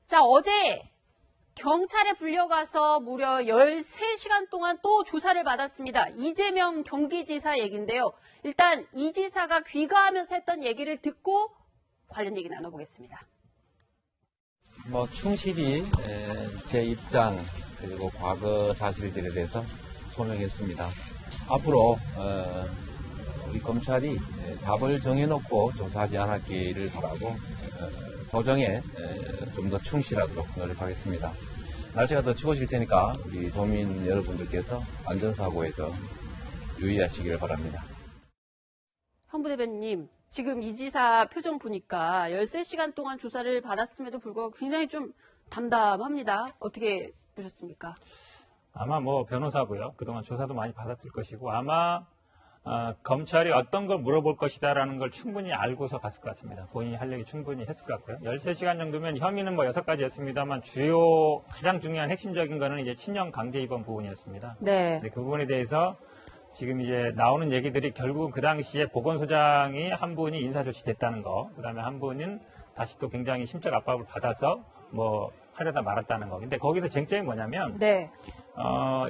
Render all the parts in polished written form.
자, 어제 경찰에 불려가서 무려 13시간 동안 또 조사를 받았습니다. 이재명 경기지사 얘기인데요. 일단 이 지사가 귀가하면서 했던 얘기를 듣고 관련 얘기 나눠보겠습니다. 충실히 제 입장 그리고 과거 사실들에 대해서 소명했습니다. 앞으로 우리 검찰이 답을 정해놓고 조사하지 않았기를 바라고 도정에 좀 더 충실하도록 노력하겠습니다. 날씨가 더 추워질 테니까 우리 도민 여러분들께서 안전사고에 더 유의하시기를 바랍니다. 황 부대변인님, 지금 이 지사 표정 보니까 13시간 동안 조사를 받았음에도 불구하고 굉장히 좀 담담합니다. 어떻게 보셨습니까? 아마 변호사고요. 그동안 조사도 많이 받았을 것이고 아마 검찰이 어떤 걸 물어볼 것이다라는 걸 충분히 알고서 갔을 것 같습니다. 본인이 할 얘기 충분히 했을 것 같고요. 13시간 정도면 혐의는 6가지였습니다만 주요 가장 중요한 핵심적인 거는 이제 친형 강제 입원 부분이었습니다. 네. 그 부분에 대해서 지금 이제 나오는 얘기들이 결국은 그 당시에 보건소장이 한 분이 인사조치됐다는 거, 그다음에 한 분은 다시 또 굉장히 심적 압박을 받아서 하려다 말았다는 거. 근데 거기서 쟁점이 뭐냐면 네.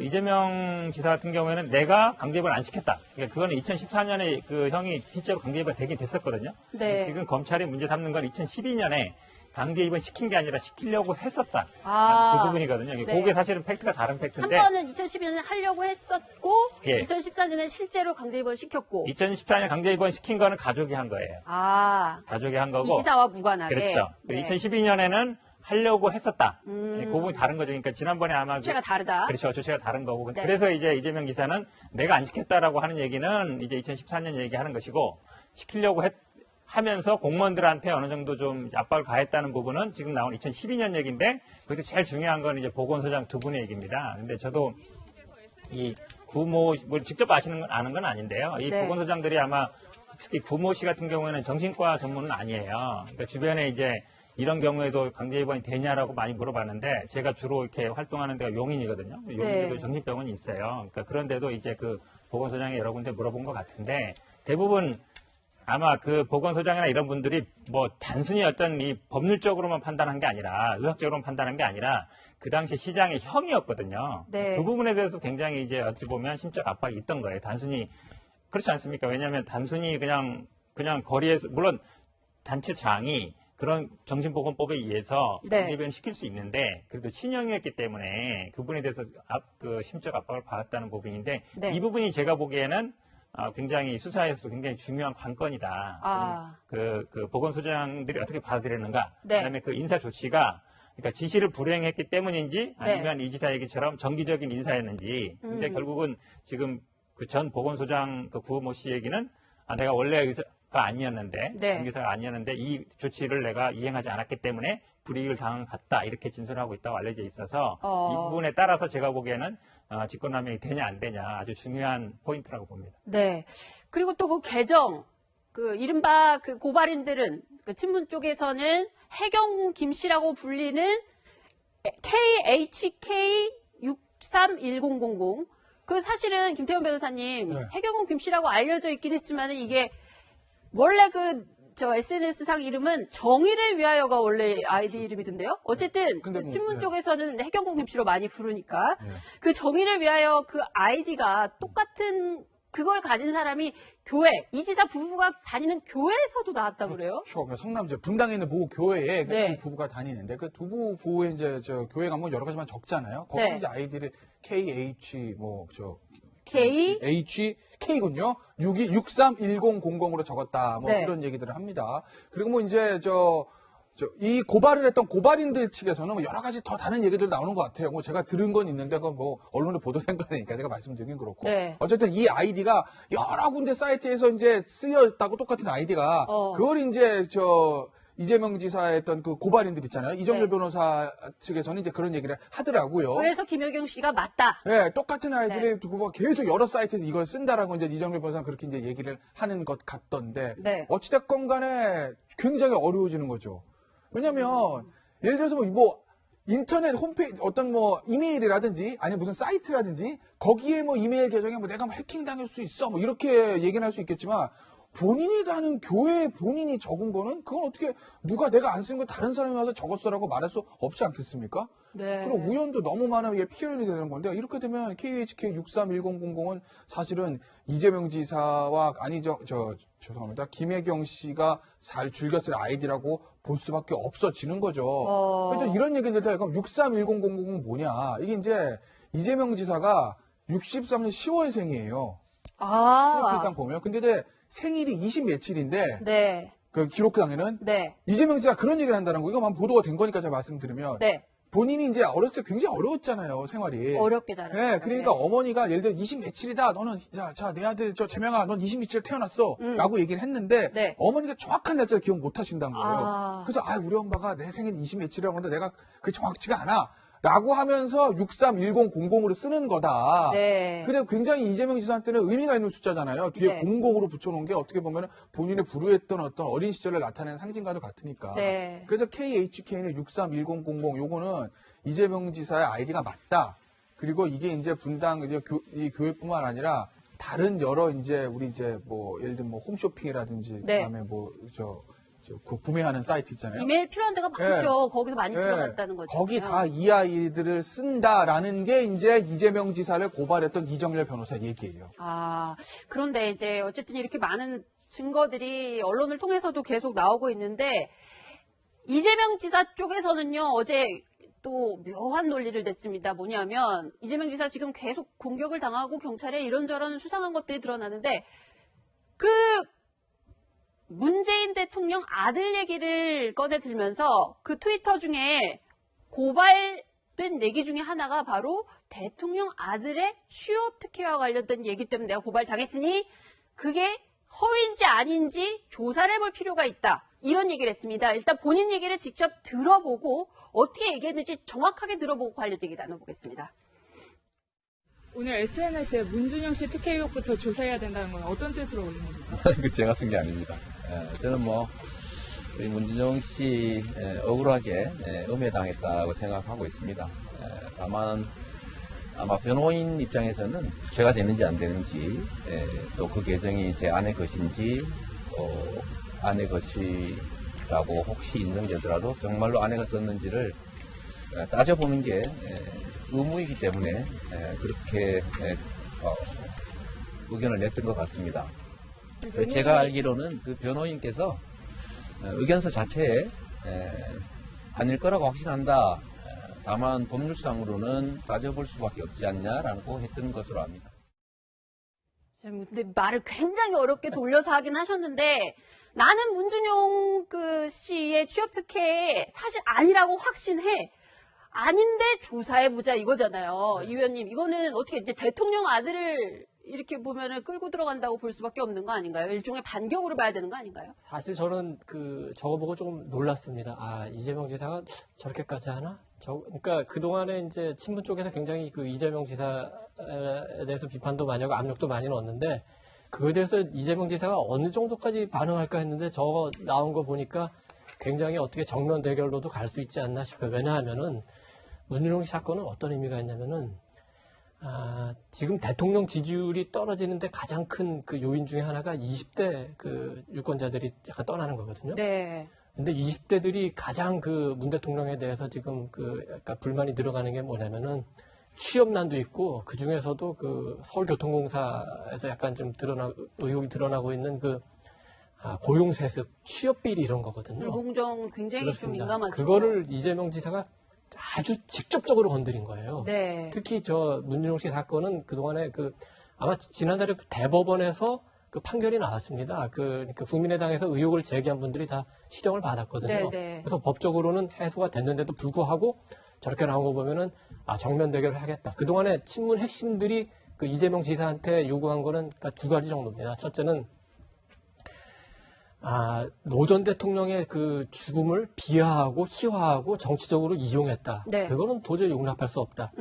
이재명 지사 같은 경우에는 내가 강제 입원 안 시켰다. 그러니까 그거는 2014년에 그 형이 실제로 강제 입원 되긴 됐었거든요. 네. 지금 검찰이 문제 삼는 건 2012년에 강제 입원 시킨 게 아니라 시키려고 했었다. 아. 그 부분이거든요. 네. 그게 사실은 팩트가 다른 팩트인데. 한 번은 2012년에 하려고 했었고, 예. 2014년에 실제로 강제 입원 시켰고. 2014년 강제 입원 시킨 거는 가족이 한 거예요. 아. 가족이 한 거고. 이 지사와 무관하게. 그렇죠. 네. 2012년에는 하려고 했었다. 그 부분이 다른 거죠. 그러니까 지난번에 아마 주체가 다르다. 그렇죠. 주체가 다른 거고. 네. 그래서 이제 이재명 기사는 내가 안 시켰다라고 하는 얘기는 이제 2014년 얘기하는 것이고 시키려고 하면서 공무원들한테 어느 정도 좀 압박을 가했다는 부분은 지금 나온 2012년 얘기인데 거기서 제일 중요한 건 이제 보건소장 두 분의 얘기입니다. 근데 저도 이 구모 직접 아는 건 아닌데요. 이 네. 보건소장들이 아마 특히 구모 씨 같은 경우에는 정신과 전문은 아니에요. 그러니까 주변에 이제 이런 경우에도 강제 입원이 되냐라고 많이 물어봤는데 제가 주로 이렇게 활동하는 데가 용인이거든요. 용인에도 네. 정신병원이 있어요. 그러니까 그런데도 이제 그 보건소장이 여러 군데 물어본 것 같은데 대부분 아마 그 보건소장이나 이런 분들이 단순히 어떤 이 법률적으로만 판단한 게 아니라 의학적으로만 판단한 게 아니라 그 당시 시장의 형이었거든요. 네. 그 부분에 대해서 굉장히 이제 어찌 보면 심적 압박이 있던 거예요. 단순히 그렇지 않습니까? 왜냐하면 단순히 그냥 거리에서 물론 단체장이 그런 정신보건법에 의해서 네. 강제 입원을 시킬 수 있는데 그래도 친형이었기 때문에 그분에 대해서 심적 압박을 받았다는 부분인데 네. 이 부분이 제가 보기에는 굉장히 수사에서도 굉장히 중요한 관건이다. 아. 그 보건소장들이 어떻게 받아들였는가. 네. 그다음에 그 인사 조치가 그러니까 지시를 불행했기 때문인지 아니면 이 지사 얘기처럼 정기적인 인사였는지. 근데 결국은 지금 그 전 보건소장 그 구모 씨 얘기는 내가 원래 의사가 아니었는데 네. 경기사가 아니었는데 이 조치를 내가 이행하지 않았기 때문에 불이익을 당한 것 같다 이렇게 진술하고 있다고 알려져 있어서 이 부분에 따라서 제가 보기에는 직권남용이 되냐 안 되냐 아주 중요한 포인트라고 봅니다. 네. 그리고 또 그 개정, 이른바 그 고발인들은 그 친문 쪽에서는 해경 김 씨라고 불리는 KHK631000. 그 사실은 김태원 변호사님, 네. 해경훈 김 씨라고 알려져 있긴 했지만 이게 원래 SNS상 이름은 정의를 위하여가 원래 아이디 이름이던데요. 어쨌든 근데 그 친문 네. 쪽에서는 해경군 김씨로 많이 부르니까 네. 그 정의를 위하여 그 아이디가 똑같은 그걸 가진 사람이 교회, 이 지사 부부가 다니는 교회에서도 나왔다 그래요? 그렇죠. 성남제 분당에 있는 모 교회에 네. 이 부부가 다니는데 그 두 부부의 이제 교회 가면 여러 가지만 적잖아요. 거기 네. 이제 아이디를 KH K군요. 631000으로 적었다. 네. 이런 얘기들을 합니다. 그리고 이제 이 고발을 했던 고발인들 측에서는 여러 가지 더 다른 얘기들 나오는 것 같아요. 제가 들은 건 있는데 그건 언론에 보도된 거니까 제가 말씀드리긴 그렇고. 네. 어쨌든 이 아이디가 여러 군데 사이트에서 이제 쓰였다고 똑같은 아이디가 그걸 이제 이재명 지사의 했던 그 고발인들 있잖아요. 이정열 네. 변호사 측에서는 이제 그런 얘기를 하더라고요. 그래서 김효경 씨가 맞다. 네, 똑같은 아이들이 계속 여러 사이트에서 이걸 쓴다라고 이제 이정열 변호사는 그렇게 이제 얘기를 하는 것 같던데. 네. 어찌됐건 간에 굉장히 어려워지는 거죠. 왜냐면, 예를 들어서 인터넷 홈페이지, 어떤 이메일이라든지, 아니면 무슨 사이트라든지, 거기에 이메일 계정에 내가 해킹 당할 수 있어, 이렇게 얘기는 할 수 있겠지만, 본인이 다는 교회에 본인이 적은 거는 그건 어떻게 누가 내가 안 쓴 거 다른 사람이 와서 적었어라고 말할 수 없지 않겠습니까? 네. 그리고 우연도 너무 많으면 이게 피해론이 되는 건데 이렇게 되면 KHK 631000은 사실은 이재명 지사와 죄송합니다. 김혜경 씨가 잘 즐겨 쓸 아이디라고 볼 수밖에 없어지는 거죠. 그래서 이런 얘기를 들 때 그럼 631000은 뭐냐? 이게 이제 이재명 지사가 63년 10월생이에요. 필상 보면. 근데 이제 생일이 20 며칠인데 네. 그 기록상에는 네. 이재명 씨가 그런 얘기를 한다는 거. 이거 보도가 된 거니까 제가 말씀드리면 네. 본인이 이제 어렸을 때 굉장히 어려웠잖아요, 생활이. 어렵게 자랐어요. 네, 그러니까 어머니가 예를 들어 20 며칠이다. 너는 자, 내 아들 재명아, 넌 20 며칠 태어났어. 라고 얘기를 했는데 네. 어머니가 정확한 날짜를 기억 못 하신다는 거예요. 아. 그래서 우리 엄마가 내 생일 20 며칠이라고 하는데 내가 그게 정확치가 않아. 라고 하면서 631000으로 쓰는 거다. 네. 그래 굉장히 이재명 지사한테는 의미가 있는 숫자잖아요. 뒤에 네. 00으로 붙여놓은 게 어떻게 보면 본인의 불우했던 어떤 어린 시절을 나타내는 상징과도 같으니까. 네. 그래서 KHK는 631000 요거는 이재명 지사의 아이디가 맞다. 그리고 이게 이제 분당 이제 이 교회뿐만 아니라 다른 여러 이제 우리 이제 뭐 예를 들면 뭐 홈쇼핑이라든지 네. 그다음에 뭐 그 구매하는 사이트 있잖아요. 이메일 필요한 데가 많죠. 거기서 많이 예. 들어갔다는 거죠. 거기 다 이 아이들을 쓴다라는 게 이제 이재명 지사를 고발했던 이정렬 변호사 얘기예요. 그런데 이제 어쨌든 이렇게 많은 증거들이 언론을 통해서도 계속 나오고 있는데 이재명 지사 쪽에서는요, 어제 또 묘한 논리를 냈습니다. 뭐냐면 이재명 지사 지금 계속 공격을 당하고 경찰에 이런저런 수상한 것들이 드러나는데 그 문재인 대통령 아들 얘기를 꺼내 들면서 그 트위터 중에 고발된 얘기 중에 하나가 바로 대통령 아들의 취업 특혜와 관련된 얘기 때문에 내가 고발당했으니 그게 허위인지 아닌지 조사를 해볼 필요가 있다. 이런 얘기를 했습니다. 일단 본인 얘기를 직접 들어보고 어떻게 얘기했는지 정확하게 들어보고 관련 얘기 나눠보겠습니다. 오늘 SNS에 문준영 씨 특혜 의혹부터 조사해야 된다는 건 어떤 뜻으로 올린 겁니까? 그 제가 쓴 게 아닙니다. 저는 우리 문준영 씨 억울하게 음해당했다고 생각하고 있습니다. 다만 아마 변호인 입장에서는 죄가 되는지 안 되는지 또 그 계정이 제 아내 것인지 또 아내 것이라고 혹시 인정되더라도 정말로 아내가 썼는지를 따져보는 게 의무이기 때문에 그렇게 의견을 냈던 것 같습니다. 제가 알기로는 그 변호인께서 의견서 자체에 아닐 거라고 확신한다. 다만 법률상으로는 따져볼 수밖에 없지 않냐라고 했던 것으로 압니다. 근데 말을 굉장히 어렵게 돌려서 하긴 하셨는데 나는 문준용 그 씨의 취업 특혜 사실 아니라고 확신해. 아닌데 조사해보자 이거잖아요. 이 의원님, 이거는 어떻게 이제 대통령 아들을 이렇게 보면은 끌고 들어간다고 볼 수밖에 없는 거 아닌가요? 일종의 반격으로 봐야 되는 거 아닌가요? 사실 저는 저거 보고 조금 놀랐습니다. 이재명 지사가 저렇게까지 하나? 그러니까 그동안에 이제 친문 쪽에서 굉장히 그 이재명 지사에 대해서 비판도 많이 하고 압력도 많이 넣었는데 그거에 대해서 이재명 지사가 어느 정도까지 반응할까 했는데 저거 나온 거 보니까 굉장히 어떻게 정면 대결로도 갈 수 있지 않나 싶어요. 왜냐하면은 문준용 씨 사건은 어떤 의미가 있냐면은 지금 대통령 지지율이 떨어지는데 가장 큰 그 요인 중에 하나가 20대 그 유권자들이 약간 떠나는 거거든요. 네. 근데 20대들이 가장 그 문 대통령에 대해서 지금 약간 불만이 늘어가는 게 뭐냐면은 취업난도 있고 그 중에서도 그 서울교통공사에서 약간 좀 의혹이 드러나고 있는 고용세습, 취업비리 이런 거거든요. 불공정 굉장히 그렇습니다. 좀 민감하죠. 그거를 이재명 지사가 아주 직접적으로 건드린 거예요. 네. 특히 문준용 씨 사건은 그동안에 아마 지난달에 대법원에서 그 판결이 나왔습니다. 그러니까 국민의당에서 의혹을 제기한 분들이 다 실형을 받았거든요. 네. 그래서 법적으로는 해소가 됐는데도 불구하고 저렇게 나온 거 보면은 노전 대결을 하겠다. 그동안에 친문 핵심들이 그 이재명 지사한테 요구한 거는 두 가지 정도입니다. 첫째는 노 전 대통령의 그 죽음을 비하하고 희화하고 정치적으로 이용했다. 네. 그거는 도저히 용납할 수 없다.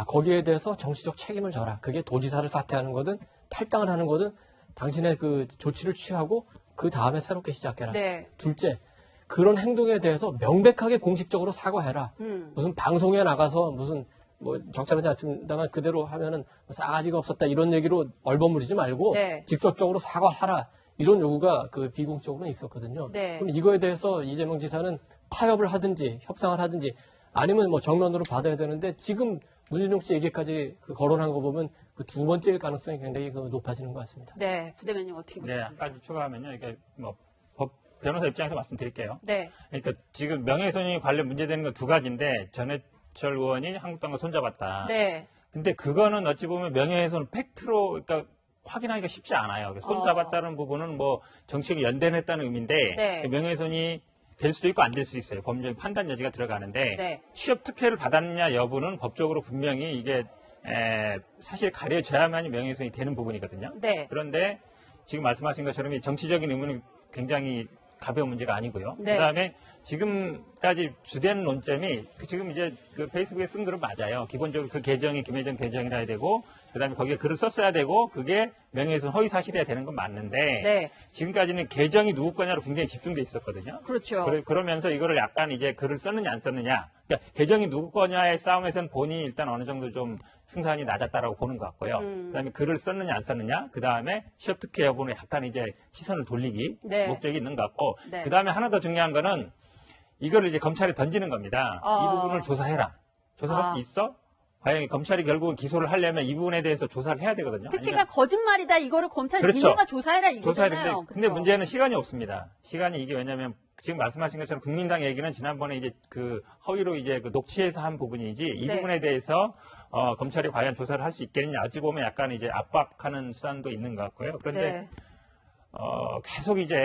거기에 대해서 정치적 책임을 져라. 그게 도지사를 사퇴하는 거든 탈당을 하는 거든 당신의 그 조치를 취하고 그 다음에 새롭게 시작해라. 네. 둘째, 그런 행동에 대해서 명백하게 공식적으로 사과해라. 무슨 방송에 나가서 무슨 적절하지 않습니다만 그대로 하면은 싸가지가 없었다 이런 얘기로 얼버무리지 말고 네. 직접적으로 사과하라. 이런 요구가 그 비공적으로 있었거든요. 네. 그럼 이거에 대해서 이재명 지사는 타협을 하든지 협상을 하든지 아니면 뭐 정면으로 받아야 되는데 지금 문준용 씨 얘기까지 그 거론한 거 보면 그 두 번째일 가능성이 굉장히 그 높아지는 것 같습니다. 네, 부대변인 어떻게 네, 보세요? 한 가지 추가하면요. 이게 뭐 변호사 입장에서 말씀드릴게요. 네, 그러니까 지금 명예훼손이 관련 문제되는 건 두 가지인데 전해철 의원이 한국당과 손잡았다. 네, 근데 그거는 어찌 보면 명예훼손 팩트로 그러니까 확인하기가 쉽지 않아요. 손잡았다는 부분은 뭐 정치적인 연대했다는 의미인데 네. 명예훼손이 될 수도 있고 안 될 수도 있어요. 법률적인 판단 여지가 들어가는데 네. 취업 특혜를 받았느냐 여부는 법적으로 분명히 이게 사실 가려져야만이 명예훼손이 되는 부분이거든요. 네. 그런데 지금 말씀하신 것처럼 이 정치적인 의무는 굉장히 가벼운 문제가 아니고요. 네. 그다음에 지금까지 주된 논점이 지금 이제 그 페이스북에 쓴 글은 맞아요. 기본적으로 그 계정이 김혜정 계정이라 해야 되고 그다음에 거기에 글을 썼어야 되고 그게 명예훼손 허위 사실이어야 되는 건 맞는데 네. 지금까지는 계정이 누구 거냐로 굉장히 집중돼 있었거든요. 그렇죠. 그러면서 이거를 약간 이제 글을 썼느냐 안 썼느냐. 그러니까 계정이 누구 거냐의 싸움에서는 본인이 일단 어느 정도 좀 승산이 낮았다라고 보는 것 같고요. 그다음에 글을 썼느냐 안 썼느냐. 그다음에 취업 특혜 여부는 약간 이제 시선을 돌리기 네. 목적이 있는 것 같고. 네. 그다음에 하나 더 중요한 거는 이거를 이제 검찰에 던지는 겁니다. 이 부분을 조사해라. 조사할 수 있어? 과연 검찰이 결국은 기소를 하려면 이 부분에 대해서 조사를 해야 되거든요. 특혜가 거짓말이다. 이거를 검찰 그렇죠. 니네가 조사해라 조사해야 이거잖아요. 되는데 근데 그렇죠? 문제는 시간이 없습니다. 시간이 이게 왜냐하면 지금 말씀하신 것처럼 국민당 얘기는 지난번에 이제 그 허위로 이제 그 녹취해서 한 부분이지 이 네. 부분에 대해서 검찰이 과연 조사를 할 수 있겠느냐 어찌 보면 약간 이제 압박하는 수단도 있는 것 같고요. 그런데 네. 계속 이제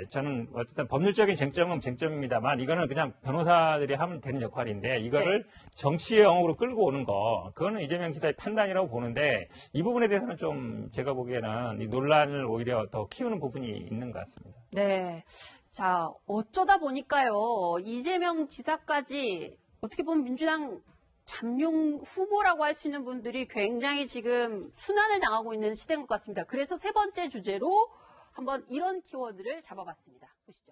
저는 어쨌든 법률적인 쟁점은 쟁점입니다만 이거는 그냥 변호사들이 하면 되는 역할인데 이거를 정치의 영역으로 끌고 오는 거 그거는 이재명 지사의 판단이라고 보는데 이 부분에 대해서는 좀 제가 보기에는 이 논란을 오히려 더 키우는 부분이 있는 것 같습니다. 네. 자, 어쩌다 보니까요. 이재명 지사까지 어떻게 보면 민주당 잠룡 후보라고 할 수 있는 분들이 굉장히 지금 순환을 당하고 있는 시대인 것 같습니다. 그래서 세 번째 주제로 한번 이런 키워드를 잡아봤습니다. 보시죠.